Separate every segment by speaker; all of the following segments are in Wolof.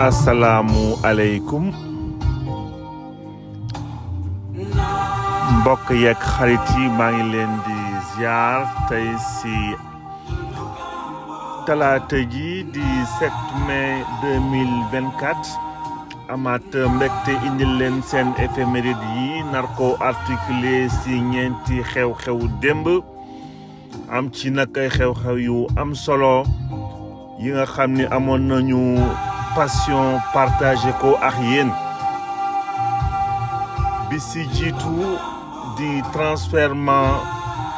Speaker 1: asalaamu aleykum mbokk yeeg xarit yi maa ngi leen di ziar tey si talaata ji di 7 mai 2024 amaat mbégte indil leen seen éphéméride yi nar ko articulé si ñeenti xew-xew démb am ci nag ay xew-xew yu am solo yi nga xam ni amoon nañu passion partagé ko ak yéen bi si jiitu di transfèrement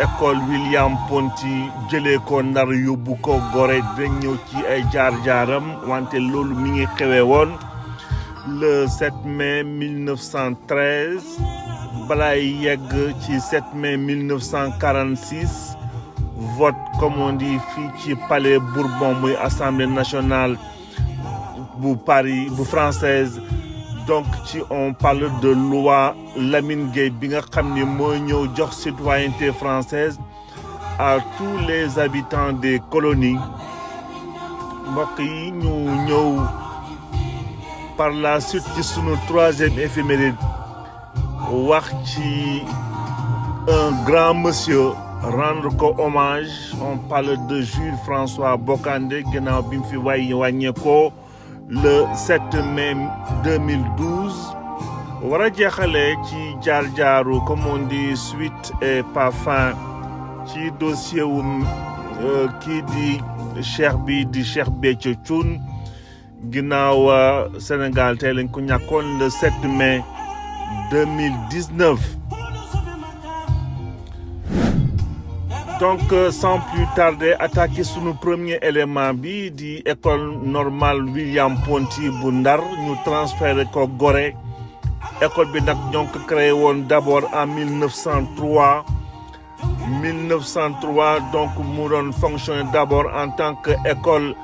Speaker 1: école William Ponty jëlee ko Ndar yóbbu ko Gorée dinañ ñëw ci ay jaar-jaaram wante loolu mi ngi xewe woon le 7 mai 1913 balaay yegg ci 7 mai 1946 vote comme on dit fii ci palais Bourbon muy assemblée nationale bu Paris bu française donc ci on parle de loi Lamine Gueye bi nga xam ni mooy ñëw jox citoyenneté française à tous les habitants des colonies mbokk yi ñu ñëw par la suite ci sunu troisième éphéméride wax ci un grand monsieur rendre ko hommage on parle de Jules François Bocandé ginnaaw bi mu fi wàññeekoo le 7 mai 2012 war a jeexale ci jaar-jaaru comme on dit suite et pas fin ci dossier wu kii di Cheikh bi di Cheikh Béthio Thioune ginnaaw Sénégal tey lañ ko ñàkkoon le 7 mai 2019 donc sans plus tarder attaquer sunu premier élément bi di école normale William Ponty bu Ndar ñu transféré ko Gorée école bi nag ñoo ko créé woon d'abord en 1903 donc mu doon fonctionner d'abord en tant que école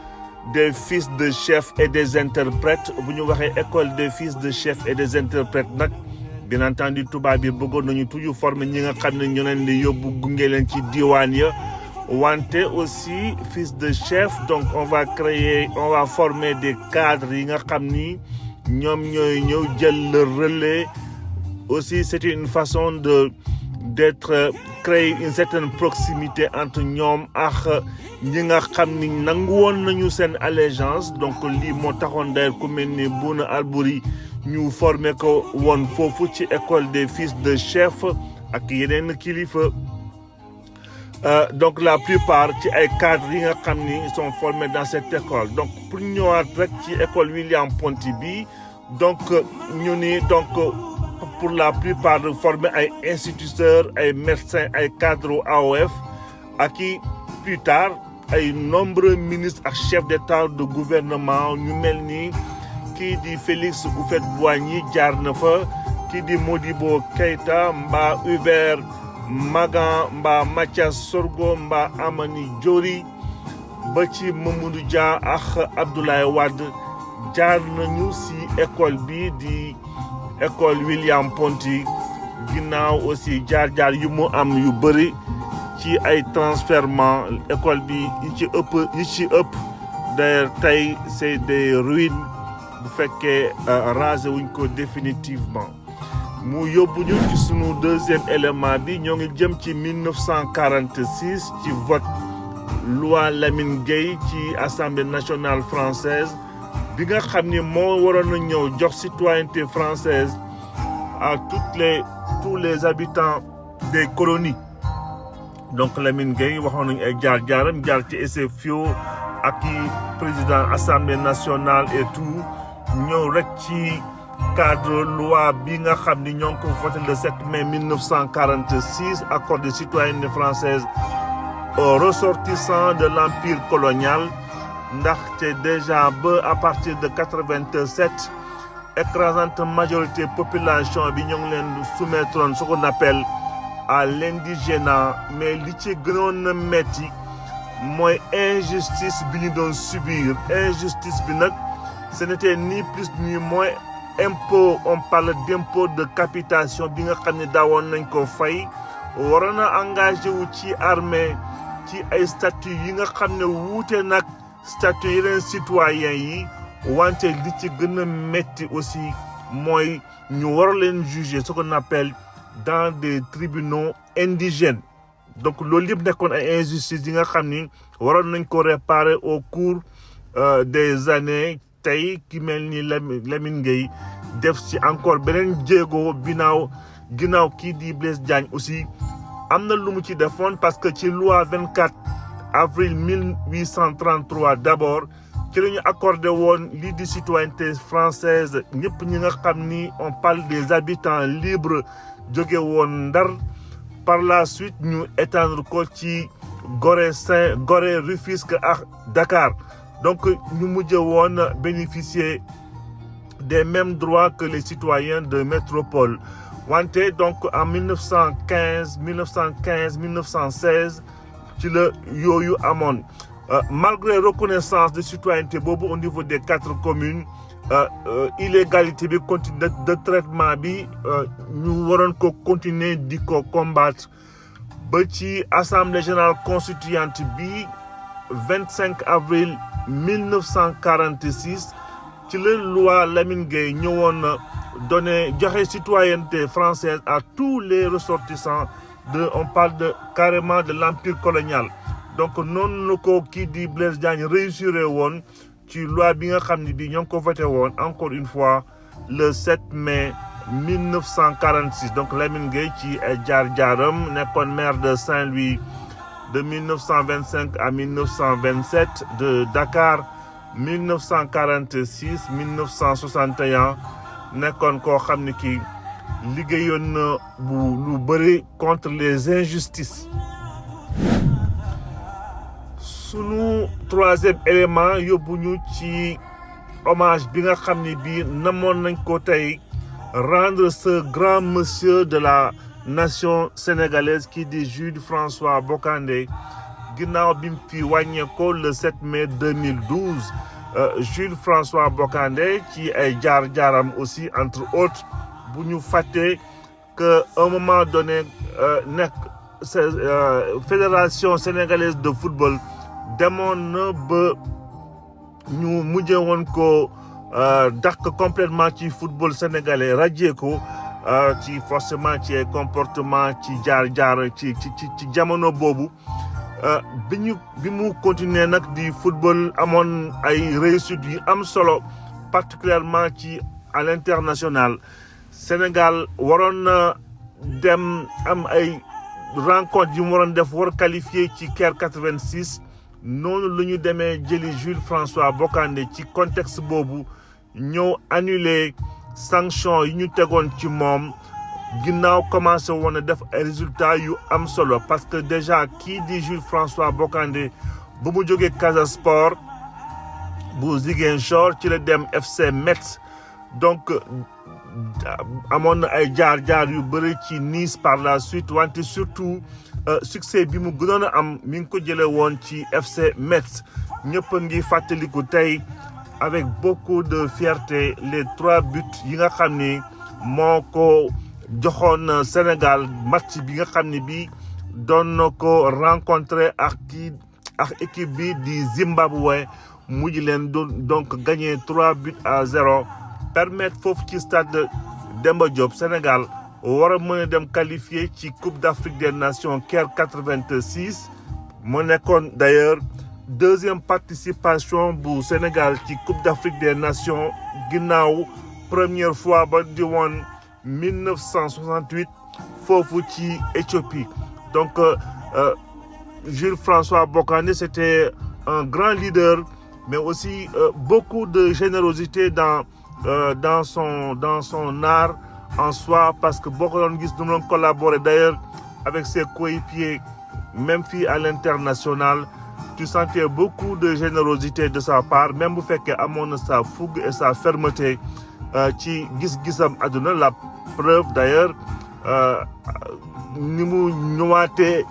Speaker 1: des fils de chefs et des interprètes bu ñu waxee école des fils de chefs et des interprètes nag bien entendu tubaab bi bëggoon nañu toujours former ñi nga xam ne ñu leen di yóbbu gunge leen ci diwaan ya wante aussi fils de chef donc on va former des cadres yi nga xam ni ñoom ñooy ñëw jël le relais aussi c'était une façon d'être créer une certaine proximité entre ñoom ak ñi nga xam ni nangu woon nañu seen allégeance donc lii moo taxoon d'ailleurs ku mel ni Bouna Albouri ñu formé ko woon foofu ci école des fils de chef ak yeneen kilifa donc la plupart ci ay cadres yi nga xam ni ils sont formés dans cette école donc pour ñëwaat rek ci école William Ponty bi donc ñu ni donc pour la plupart de former ay instituteurs ay médecins ay cadres AOF ak i plus tard ay nombreux ministres ak chefs d'État de gouvernement ñu mel ni kii di Félix Houphouët-Boigny jaar na fa kii di Modibo Keïta mbaa Hubert Magan mbaa Mathias Sorgo mbaa Amani Diori ba ci Mamadou Dia ak Abdoulaye Wade jaar nañu ci école bi di école William Ponty ginnaaw aussi jaar-jaar yu mu am yu bëri ci ay transfèrement école bi yi ci ëpp d'ailleurs tey c'est des ruines bu fekkee rasé wuñ ko définitivement mu yóbbu ñu ci sunu deuxième élément bi ñoo ngi jëm ci 1946 ci vote loi Lamine Gueye ci assemblée nationale française bi nga xam ni moo waroon a ñëw jox citoyenneté française à tous les habitants des colonies donc Lamine Gueye waxoon nañu ay jaar-jaaram jaar ci SFIO ak i président assemblée nationale et tout ñëw rek ci cadre loi bi nga xam ni ñoo ngi ko voté le 7 mai 1946 accord de citoyenneté française aux ressortissants de l'empire colonial ndaxte déjà ba à partir de 87 écrasante majorité population bi ñoo ngi leen soumettre ce qu'on appelle à l'indigénat mais li ci gënoon a metti mooy injustice bi ñu doon subir injustice bi nag ce n'était ni plus ni moins impôt on parle d'impôt de capitation bi nga xam ne daawoon nañ ko fay waroon a engagé wu ci armée ci ay statut yi nga xam ne wuute nag statut yeneen citoyen yi wante li ci gën a metti aussi mooy ñu war leen juger ce qu'on appelle dans des tribunaux indigènes. Donc loolu yëpp nekkoon ay injustice yi nga xam ni waroon nañ ko réparer au cours des années. Tey ki mel ni Lamine Gueye def ci encore beneen jéego ginnaaw kii di Blaise Diagne aussi am na lu mu ci defoon parce que ci loi 24 avril 1833 d'abord ci la ñu accordé woon lii di citoyenneté française ñëpp ñi nga xam ni on parle des habitants libres jóge woon Ndar. Par la suite ñu étendre ko ci Gorée Rufisque ak Dakar. Donc ñu mujj woon bénéficier des mêmes droits que les citoyens de métropole. Wante donc en 1915 1916 ci la yooyu amoon malgré reconnaissance de citoyenneté boobu au niveau des 4 communes illégalité bi continue de traitement bi ñu waroon ko continuer di ko combattre ba ci assemblée générale constituante bi 25 avril 1946 ci la loi Lamine Gueye ñëwoon donné joxe citoyenneté française à tous les ressortissants on parle carrément de l'empire colonial. Donc noonu la ko kii di Blaise Diagne réussir woon ci loi bi nga xam ne bi ñoo ngi ko voté woon encore une fois le 7 mai 1946. Donc Lamine Gueye ci jaar-jaaram nekkoon maire de Saint-Louis de 1925 à 1927, de Dakar 1946 1961 nekkoon koo xam ne kii liggéeyoon na lu bëri contre les injustices. Sunu troisième élément yóbbu ñu ci hommage bi nga xam ne bii namoon nañ ko tey rendre ce grand monsieur de la nation sénégalaise qui dit Jules François Bocandé ginnaaw bi mu fi wàññeekoo le 7 mai 2012. Jules François Bocandé ci ay jaar-jaaram aussi entre autres bu ñu fàtte que un moment donné nekk fédération sénégalaise de football demoon na ba ñu mujjee woon ko dàq complètement ci football sénégalais radié ko ci forcément ci ay comportement ci jaar-jaar ci jamono boobu bi mu continuer nag di football amoon ay réussite yu am solo particulièrement ci à l'international. Sénégal waroon na dem am ay rencontre yu mu waroon def war qualifié ci Caire 86 noonu la ñu demee jëli Jules François Bocandé ci contexte boobu ñëw annuler sanction yi ñu tegoon ci moom ginnaaw commencé woon a def ay résultats yu am solo parce que déjà kii di Jules François Bocandé ba mu jógee Casa Sport bu Ziguinchor ci la dem FC Metz. Donc amoon na ay jaar-jaar yu bëri ci Nice par la suite wante surtout succès bi mu gënoon a am mi ngi ko jëlee woon ci FC Metz. ñëpp a ngi fàttaliku tey avec beaucoup de fierté les 3 buts yi nga xam ni moo ko joxoon Sénégal match bi nga xam ne bi doon na ko rencontré ak équipe bi di Zimbabwe mujj leen donc gagné 3-0 permettre foofu ci stade Demba Diop Sénégal war a mën a dem qualifié ci Coupe d'Afrique des Nations Caire 86 mu nekkoon d'ailleurs deuxième participation bu Sénégal ci Coupe d'Afrique des Nations ginnaaw première fois ba di woon 1968 foofu ci Éthiopie. Donc Jules François Bocandé c'était un grand leader mais aussi beaucoup de générosité dans son art en soi parce que boo ko doon gis nu mu doon collaborer d'ailleurs avec ses coéquipiers même fii à l'international tu sentais beaucoup de générosité de sa part même bu fekkee amoon na sa fougue et sa fermeté ci gis-gisam àdduna. La preuve d'ailleurs ni mu ñëwaatee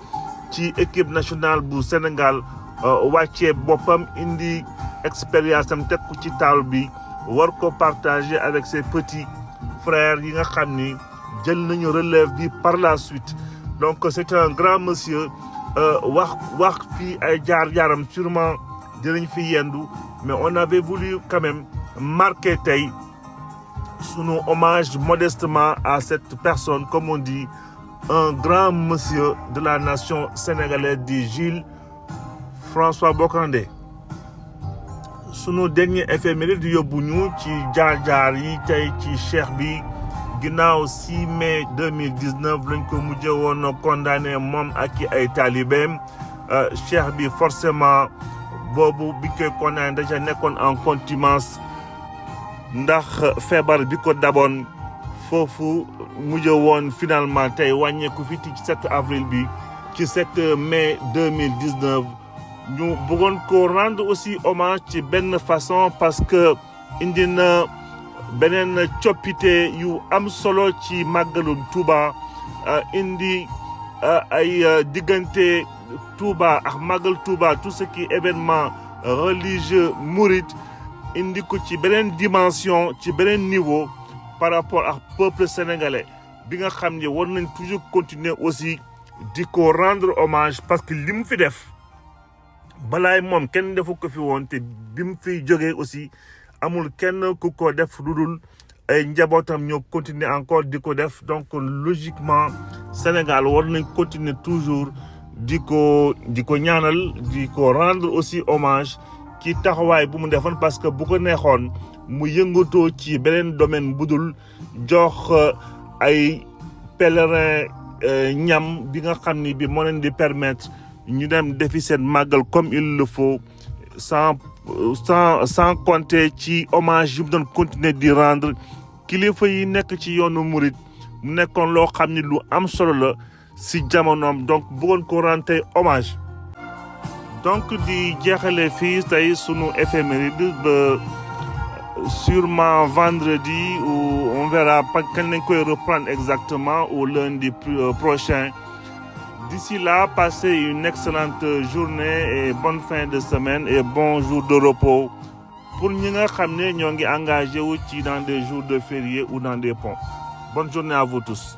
Speaker 1: ci équipe nationale bu Sénégal wàccee boppam indi expérience am teg ko ci table bi war ko partager avec ses petits frères yi nga xam ni jël nañu relève bi par la suite. Donc c'est un grand monsieur. wax fii ay jaar-jaaram sûrement dinañ fi yendu mais on avait voulu quand même marqué tey sunu hommage modestement à cette personne, comme on dit, un grand monsieur de la nation sénégalaise di Jules François Bocandé. Sunu dernier éphéméride yóbbu ñu ci jaar-jaar yi tey ci cheikh bi ginnaaw 6 mai 2019 lañ ko mujjee woon condamné moom ak ay taalibeem cheikh bi forcément boobu bi koy condamné déjà nekkoon en contumace ndax feebar bi ko daboon foofu mujjee woon finalement tey wàññeeku fi ci 7 avril bi ci 7 mai 2019 ñu bëggoon ko rendre aussi hommage ci benn façon parce que indi na beneen coppite yu am solo ci màggalum Touba indi ay diggante Touba ak màggal Touba tout ce qui est événement religieux mouride indi ko ci beneen dimension ci beneen niveau par rapport ak peuple sénégalais bi nga xam ne war nañ toujours continuer aussi di ko rendre hommage parce que li mu fi def balaay moom kenn defu ko fi woon te bi mu fiy jógee aussi amul kenn ku ko def lu dul ay njabootam ñoo continuer encore di ko def donc logiquement Sénégal war nañ continuer toujours di ko ñaanal di ko rendre aussi hommage ci taxawaay bu mu defoon parce que bu ko neexoon mu yëngatoo ci beneen domaine budul jox ay pèlerin ñam bi nga xam ni bi moo leen di permettre ñu dem defi seen màggal comme il le faut sans compter ci hommage yu mu doon continuer di rendre kilifa yi nekk ci yoonu murit mu nekkoon loo xam ni lu am solo la si jamonoom donc bëggoon ko rendre hommage. donc di jeexale fii tey sunu éphéméride ba sûrement vendredi ou on verra pas kañ lañ koy reprendre exactement au lundi prochain. D'ici là, passez une excellente journée et bonne fin de semaine et bon jour de repos pour ñi nga xam ne ñoo ngi engagé wu ci dans des jours de férié ou dans des ponts. Bonne journée à vous tous.